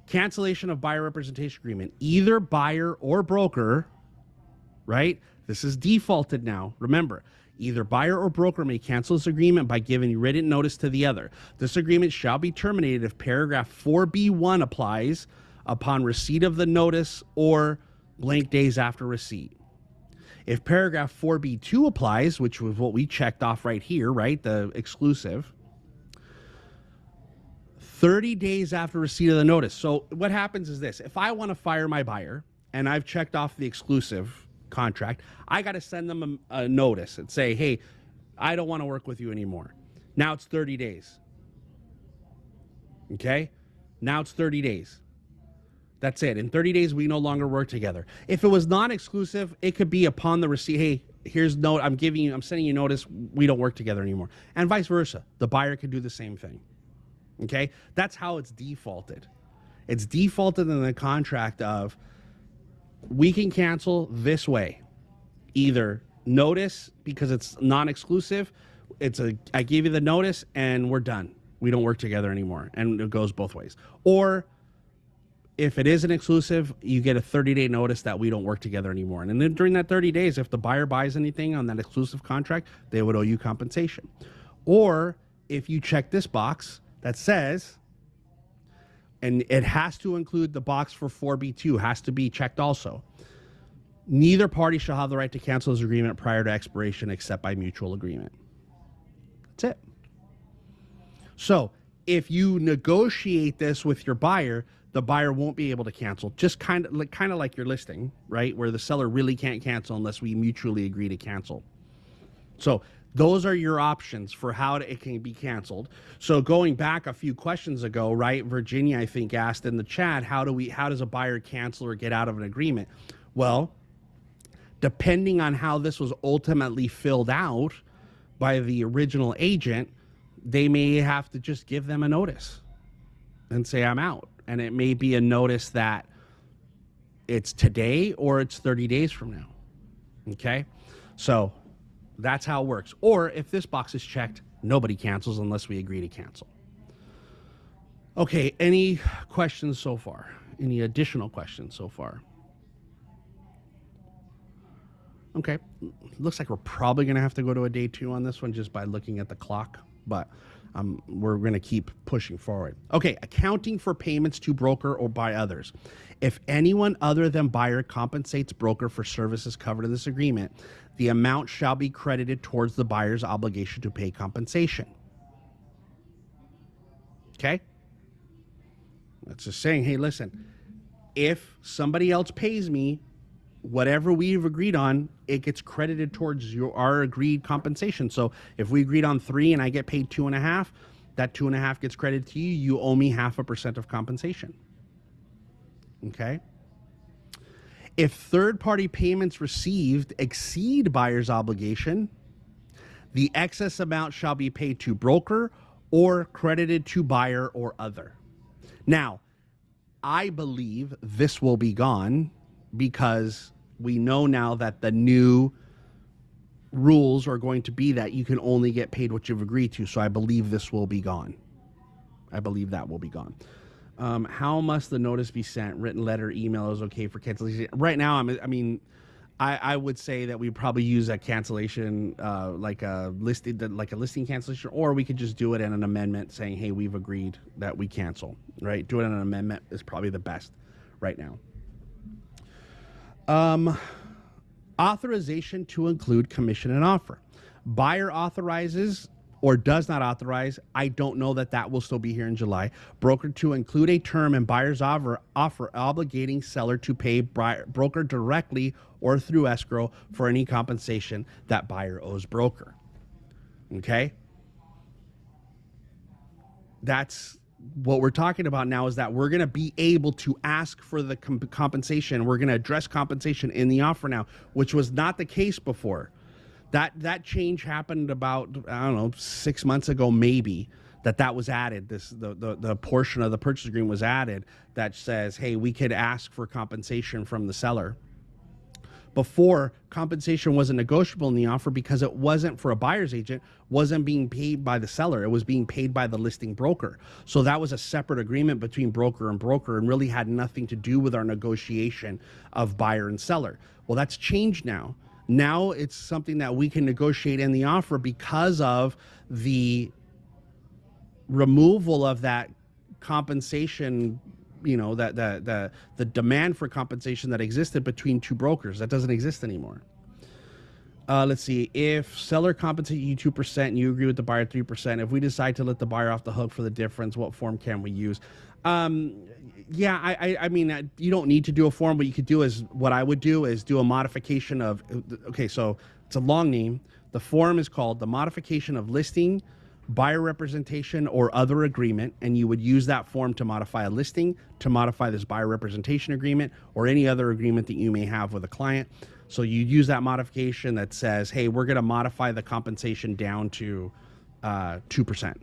Cancellation of buyer representation agreement. Either buyer or broker, right? This is defaulted now. Remember, either buyer or broker may cancel this agreement by giving written notice to the other. This agreement shall be terminated if paragraph 4B1 applies upon receipt of the notice or blank days after receipt. If paragraph 4B2 applies, which was what we checked off right here, right? The exclusive, 30 days after receipt of the notice. So what happens is this: if I want to fire my buyer and I've checked off the exclusive contract, I got to send them a notice and say, hey, I don't want to work with you anymore. Now it's 30 days. Okay? Now it's 30 days. That's it. In 30 days, we no longer work together. If it was non-exclusive, it could be upon the receipt, hey, here's note, I'm sending you notice, we don't work together anymore. And vice versa. The buyer could do the same thing. Okay? That's how it's defaulted. It's defaulted in the contract of, we can cancel this way. Either notice, because it's non-exclusive, I gave you the notice and we're done. We don't work together anymore. And it goes both ways. Or if it is an exclusive, you get a 30-day notice that we don't work together anymore. And then during that 30 days, if the buyer buys anything on that exclusive contract, they would owe you compensation. Or if you check this box that says, and it has to include the box for 4B2, has to be checked also. Neither party shall have the right to cancel this agreement prior to expiration except by mutual agreement. That's it. So if you negotiate this with your buyer, the buyer won't be able to cancel. Just kind of like your listing, right? Where the seller really can't cancel unless we mutually agree to cancel. So those are your options for how it can be canceled. So going back a few questions ago, right? Virginia, I think, asked in the chat, how does a buyer cancel or get out of an agreement? Well, depending on how this was ultimately filled out by the original agent, they may have to just give them a notice and say, I'm out. And it may be a notice that it's today or it's 30 days from now. Okay? So that's how it works. Or if this box is checked, nobody cancels unless we agree to cancel. Okay, any questions so far? Any additional questions so far? Okay, looks like we're probably going to have to go to a day 2 on this one just by looking at the clock, but we're going to keep pushing forward. Okay, accounting for payments to broker or by others. If anyone other than buyer compensates broker for services covered in this agreement, the amount shall be credited towards the buyer's obligation to pay compensation. Okay? That's just saying, hey, listen, if somebody else pays me whatever we've agreed on, it gets credited towards our agreed compensation. So if we agreed on 3 and I get paid 2.5, that 2.5 gets credited to you. You owe me 0.5% of compensation. Okay. If third-party payments received exceed buyer's obligation, the excess amount shall be paid to broker or credited to buyer or other. Now, I believe this will be gone because we know now that the new rules are going to be that you can only get paid what you've agreed to. So I believe this will be gone. I believe that will be gone. How must the notice be sent? Written letter, email is okay for cancellation. Right now, I would say that we probably use a cancellation, like a listing cancellation, or we could just do it in an amendment saying, hey, we've agreed that we cancel, right? Do it in an amendment is probably the best right now. Authorization to include commission and offer. Buyer authorizes or does not authorize. I don't know that will still be here in July. Broker to include a term in buyer's offer obligating seller to pay broker directly or through escrow for any compensation that buyer owes broker. Okay? That's what we're talking about now, is that we're going to be able to ask for the compensation. We're going to address compensation in the offer now, which was not the case before. That change happened about, I don't know, 6 months ago, maybe, that was added. The portion of the purchase agreement was added that says, hey, we could ask for compensation from the seller. Before, compensation wasn't negotiable in the offer because it wasn't, for a buyer's agent, wasn't being paid by the seller. It was being paid by the listing broker. So that was a separate agreement between broker and really had nothing to do with our negotiation of buyer and seller. Well, that's changed now. Now it's something that we can negotiate in the offer because of the removal of that compensation, the demand for compensation that existed between two brokers. That doesn't exist anymore. Let's see. If seller compensates you 2% and you agree with the buyer 3%, if we decide to let the buyer off the hook for the difference, what form can we use? Yeah, I mean, you don't need to do a form. What you could do is, what I would do is do a modification of, okay, so it's a long name. The form is called the modification of listing, buyer representation, or other agreement, and you would use that form to modify a listing, to modify this buyer representation agreement, or any other agreement that you may have with a client. So you use that modification that says, hey, we're going to modify the compensation down to 2%.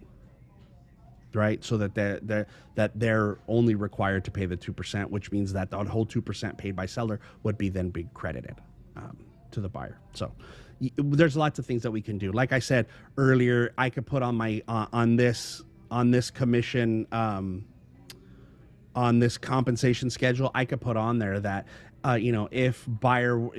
Right, so that they're only required to pay the 2%, which means that the whole 2% paid by seller would be then be credited to the buyer. So there's lots of things that we can do. Like I said earlier, I could put on my on this commission on this compensation schedule, I could put on there that if buyer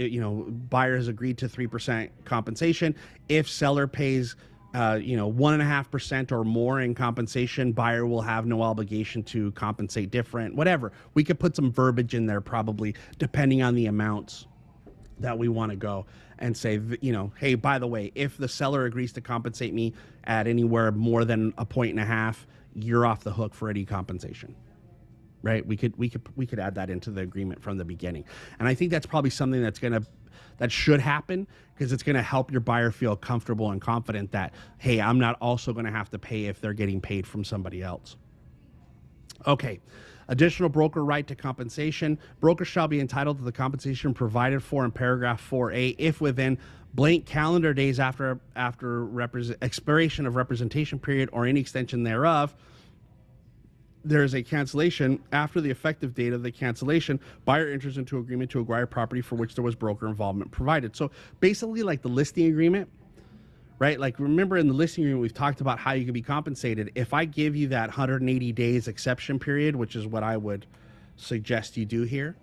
has agreed to 3% compensation, if seller pays 1.5% or more in compensation, buyer will have no obligation to compensate different, whatever. We could put some verbiage in there, probably, depending on the amounts that we want to go, and say, hey, by the way, if the seller agrees to compensate me at anywhere more than 1.5 points, you're off the hook for any compensation. Right? We could add that into the agreement from the beginning. And I think that's probably something that should happen, because it's going to help your buyer feel comfortable and confident that, hey, I'm not also going to have to pay if they're getting paid from somebody else. Okay. Additional broker right to compensation. Broker shall be entitled to the compensation provided for in paragraph 4A if within blank calendar days after expiration of representation period or any extension thereof, there is a cancellation after the effective date of the cancellation, buyer enters into agreement to acquire property for which there was broker involvement provided. So basically, like the listing agreement, right? Like, remember in the listing agreement, we've talked about how you can be compensated. If I give you that 180 days exception period, which is what I would suggest you do here,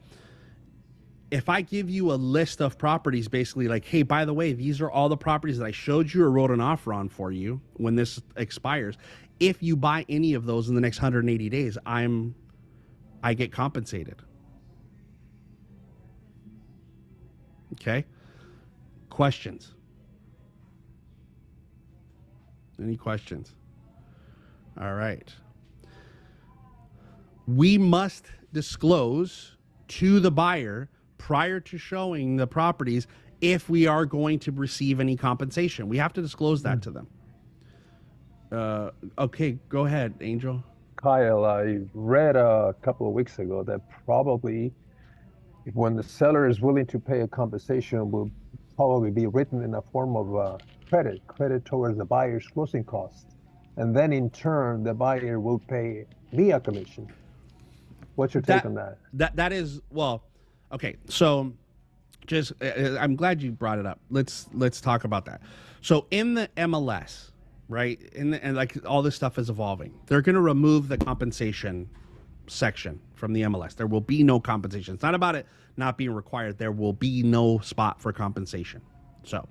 if I give you a list of properties, basically like, hey, by the way, these are all the properties that I showed you or wrote an offer on for you when this expires. If you buy any of those in the next 180 days, I get compensated. Okay? Questions? Any questions? All right. We must disclose to the buyer prior to showing the properties if we are going to receive any compensation. We have to disclose that to them. Okay, go ahead, Angel. Kyle, I read a couple of weeks ago that probably when the seller is willing to pay a compensation, will probably be written in a form of credit towards the buyer's closing costs. And then in turn, the buyer will pay me a commission. What's your take That on that? that is well, okay. So just I'm glad you brought it up. Let's talk about that. So in the MLS, right? And like all this stuff is evolving. They're going to remove the compensation section from the MLS. There will be no compensation. It's not about it not being required. There will be no spot for compensation. So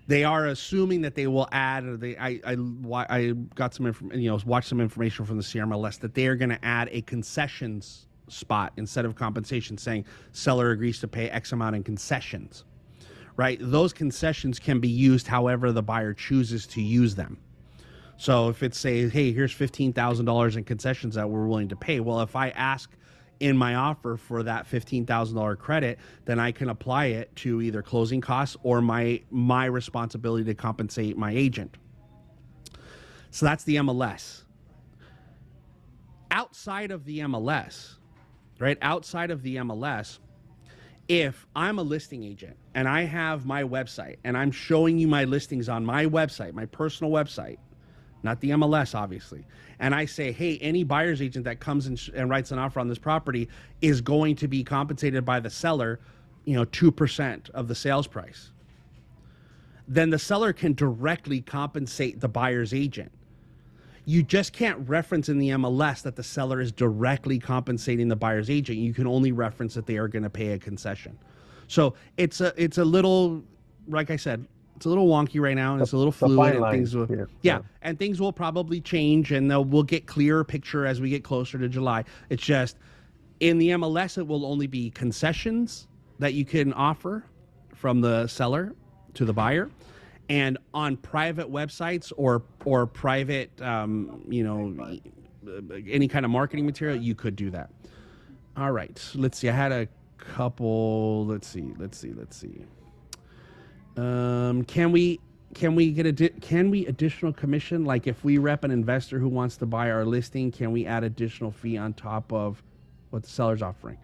they are assuming that they will add. I got some watched some information from the CRMLS that they are going to add a concessions spot instead of compensation, saying seller agrees to pay X amount in concessions. Right, those concessions can be used however the buyer chooses to use them. So if it's say, hey, here's $15,000 in concessions that we're willing to pay. Well, if I ask in my offer for that $15,000 credit, then I can apply it to either closing costs or my responsibility to compensate my agent. So that's the MLS. Outside of the MLS, right? Outside of the MLS, if I'm a listing agent and I have my website and I'm showing you my listings on my website, my personal website, not the MLS, obviously. And I say, hey, any buyer's agent that comes and writes an offer on this property is going to be compensated by the seller, 2% of the sales price. Then the seller can directly compensate the buyer's agent. You just can't reference in the MLS that the seller is directly compensating the buyer's agent. You can only reference that they are going to pay a concession. So it's a little, like I said, it's a little wonky right now, and it's a little fluid, and things will, and things will probably change, and we'll get clearer picture as we get closer to July. It's just in the MLS, it will only be concessions that you can offer from the seller to the buyer, and on private websites or private, any kind of marketing material, you could do that. All right, let's see. I had a couple. Let's see. Can we additional commission? Like if we rep an investor who wants to buy our listing, can we add additional fee on top of what the seller's offering?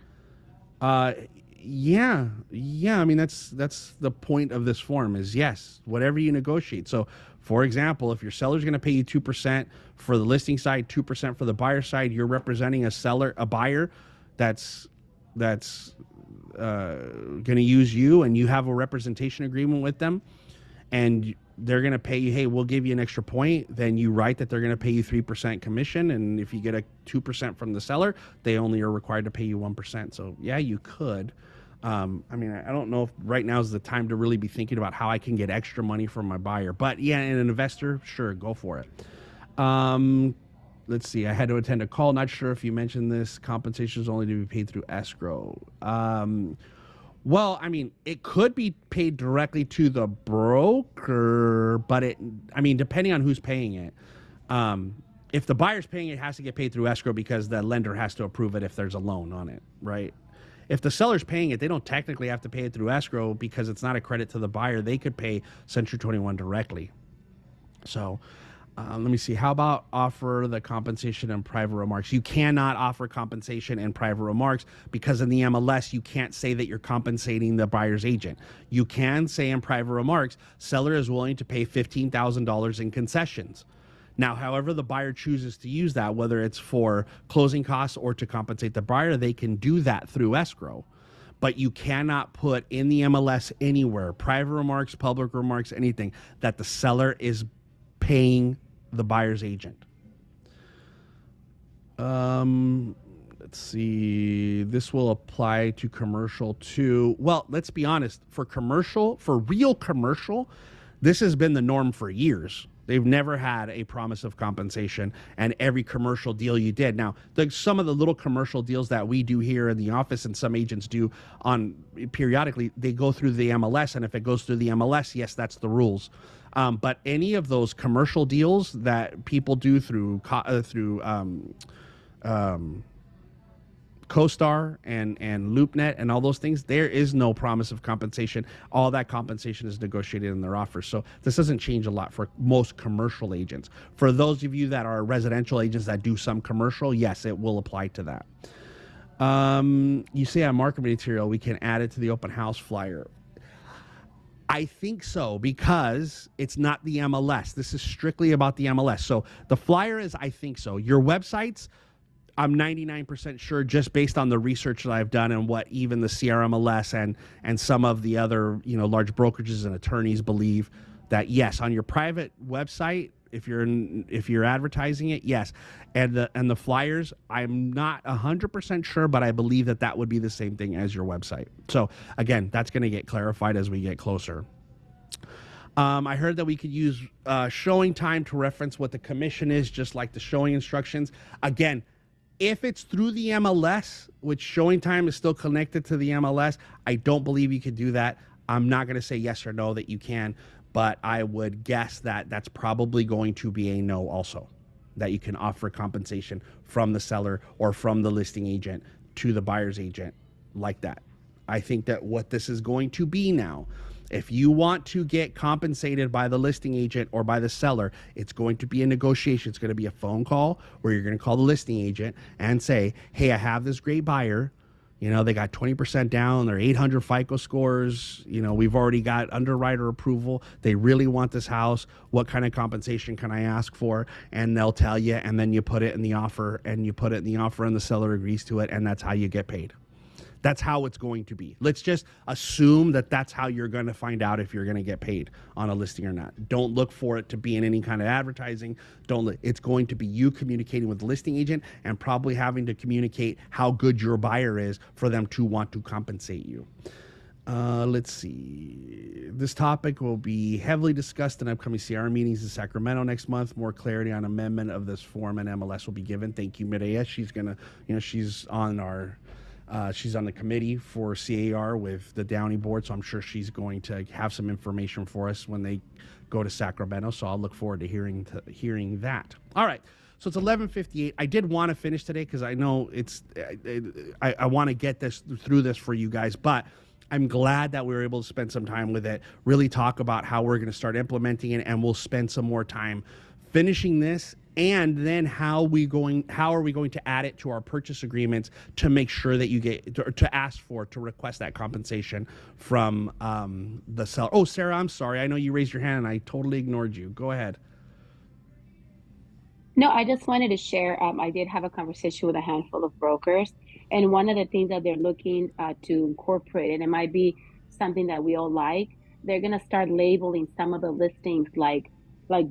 Yeah. I mean, that's the point of this form is yes, whatever you negotiate. So for example, if your seller's going to pay you 2% for the listing side, 2% for the buyer side, you're representing a buyer that's going to use you, and you have a representation agreement with them, and they're going to pay you, hey, we'll give you an extra point. Then you write that they're going to pay you 3% commission, and if you get a 2% from the seller, they only are required to pay you 1%. So yeah, you could. I mean, I don't know if right now is the time to really be thinking about how I can get extra money from my buyer, but yeah, and an investor, sure, go for it. Let's see. I had to attend a call. Not sure if you mentioned this. Compensation is only to be paid through escrow. Well, I mean, it could be paid directly to the broker, but depending on who's paying it. If the buyer's paying it, it has to get paid through escrow because the lender has to approve it if there's a loan on it, right? If the seller's paying it, they don't technically have to pay it through escrow because it's not a credit to the buyer. They could pay Century 21 directly. So let me see. How about offer the compensation in private remarks? You cannot offer compensation in private remarks because in the MLS, you can't say that you're compensating the buyer's agent. You can say in private remarks, seller is willing to pay $15,000 in concessions. Now, however the buyer chooses to use that, whether it's for closing costs or to compensate the buyer, they can do that through escrow. But you cannot put in the MLS anywhere, private remarks, public remarks, anything, that the seller is paying the buyer's agent. Let's see. This will apply to commercial too. Well, let's be honest. For real commercial, this has been the norm for years. They've never had a promise of compensation, and every commercial deal you did. Now, some of the little commercial deals that we do here in the office and some agents do periodically, they go through the MLS, and if it goes through the MLS, yes, that's the rules. But any of those commercial deals that people do through CoStar and LoopNet and all those things, there is no promise of compensation. All that compensation is negotiated in their offers. So this doesn't change a lot for most commercial agents. For those of you that are residential agents that do some commercial, yes, it will apply to that. You say on marketing material, we can add it to the open house flyer. I think so, because it's not the MLS. This is strictly about the MLS. So the flyer is, I think so. Your websites, I'm 99% sure, just based on the research that I've done and what even the CRMLS and some of the other, you know, large brokerages and attorneys believe, that yes, on your private website, if you're advertising it, yes, and the flyers, I'm not 100% sure, but I believe that would be the same thing as your website. So again, that's going to get clarified as we get closer. I heard that we could use showing time to reference what the commission is, just like the showing instructions. Again, if it's through the MLS, which showing time is still connected to the MLS, I don't believe you could do that. I'm not going to say yes or no that you can, but I would guess that that's probably going to be a no also, that you can offer compensation from the seller or from the listing agent to the buyer's agent like that. I think that what this is going to be now, if you want to get compensated by the listing agent or by the seller, it's going to be a negotiation. It's going to be a phone call where you're going to call the listing agent and say, hey, I have this great buyer. You know, they got 20% down, they're 800 FICO scores. You know, we've already got underwriter approval. They really want this house. What kind of compensation can I ask for? And they'll tell you, and then you put it in the offer, and the seller agrees to it, and that's how you get paid. That's how it's going to be. Let's just assume that that's how you're going to find out if you're going to get paid on a listing or not. Don't look for it to be in any kind of advertising. It's going to be you communicating with the listing agent and probably having to communicate how good your buyer is for them to want to compensate you. Let's see. This topic will be heavily discussed in upcoming CR meetings in Sacramento next month. More clarity on amendment of this form and MLS will be given. Thank you, Mireya. She's going to, you know, she's on the committee for CAR with the Downey board, so I'm sure she's going to have some information for us when they go to Sacramento. So I'll look forward to hearing that. All right. So it's 11:58. I did want to finish today because I know I want to get through this for you guys, but I'm glad that we were able to spend some time with it, really talk about how we're going to start implementing it, and we'll spend some more time finishing this. And then how are we going to add it to our purchase agreements to make sure that you get to request that compensation from the seller. Oh, Sarah, I'm sorry. I know you raised your hand and I totally ignored you. Go ahead. No, I just wanted to share. I did have a conversation with a handful of brokers, and one of the things that they're looking to incorporate, and it might be something that we all like, they're going to start labeling some of the listings like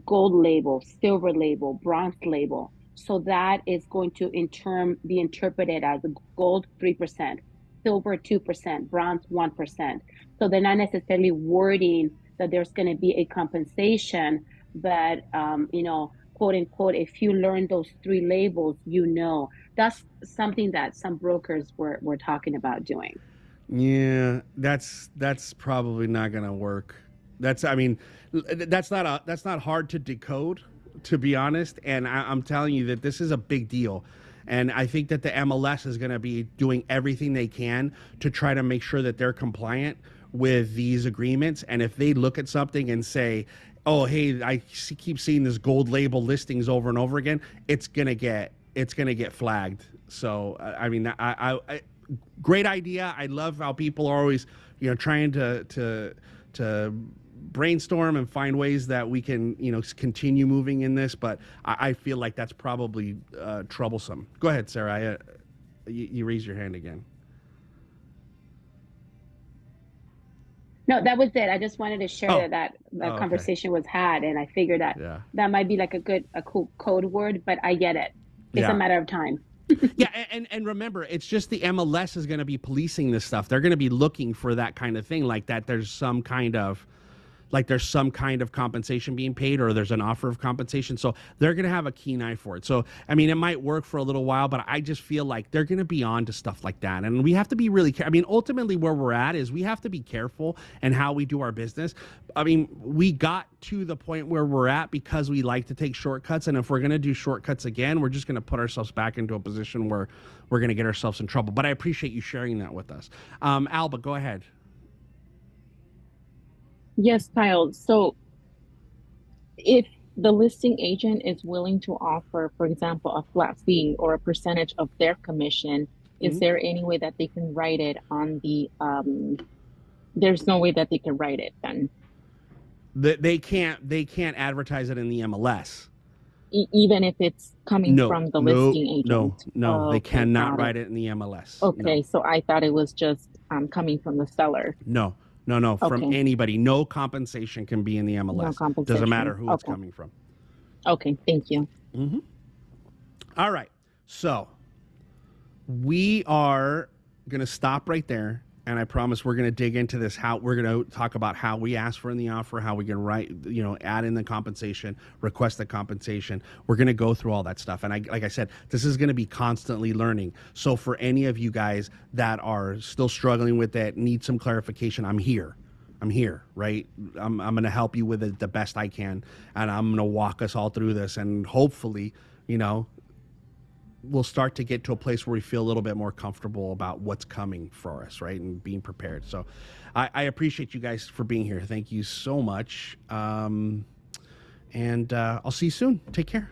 gold label, silver label, bronze label. So that is going to in turn be interpreted as gold 3%, silver 2%, bronze 1%. So they're not necessarily wording that there's going to be a compensation, but you know, quote unquote, if you learn those 3 labels, you know. That's something that some brokers were talking about doing. Yeah, that's probably not going to work. That's not hard to decode, to be honest. And I'm telling you that this is a big deal. And I think that the MLS is going to be doing everything they can to try to make sure that they're compliant with these agreements. And if they look at something and say, oh, hey, I keep seeing this gold label listings over and over again, it's going to get flagged. So, I mean, I great idea. I love how people are always, you know, trying to brainstorm and find ways that we can, you know, continue moving in this, but I feel like that's probably troublesome. Go ahead, Sarah. You raise your hand again. No, that was it. I just wanted to share that okay. conversation was had, and I figured that that might be like a cool code word, but I get it. It's a matter of time. Yeah, and remember, it's just the MLS is going to be policing this stuff. They're going to be looking for that kind of thing, like that there's some kind of like there's some kind of compensation being paid or there's an offer of compensation. So they're going to have a keen eye for it. So, I mean, it might work for a little while, but I just feel like they're going to be on to stuff like that. And we have to be really I mean, ultimately where we're at is we have to be careful in how we do our business. I mean, we got to the point where we're at because we like to take shortcuts. And if we're going to do shortcuts again, we're just going to put ourselves back into a position where we're going to get ourselves in trouble. But I appreciate you sharing that with us. Alba, go ahead. Yes, Kyle. So if the listing agent is willing to offer, for example, a flat fee or a percentage of their commission, is there any way that they can write it on the, there's no way that they can write it then? They can't advertise it in the MLS. Even if it's coming from the listing agent? No, they Okay, cannot got write it. it in the MLS. Okay, so I thought it was just coming from the seller. No, from Okay. anybody. No compensation can be in the MLS. No compensation. Doesn't matter who it's Okay. coming from. Okay, thank you. All right, so we are going to stop right there. And I promise we're going to dig into this. How we're going to talk about how we ask for in the offer, how we can write, add in the compensation, request the compensation. We're going to go through all that stuff. And like I said, this is going to be constantly learning. So for any of you guys that are still struggling with that, need some clarification, I'm here, right? I'm going to help you with it the best I can. And I'm going to walk us all through this. And hopefully, we'll start to get to a place where we feel a little bit more comfortable about what's coming for us, right? And being prepared. So I appreciate you guys for being here. Thank you so much. And I'll see you soon. Take care.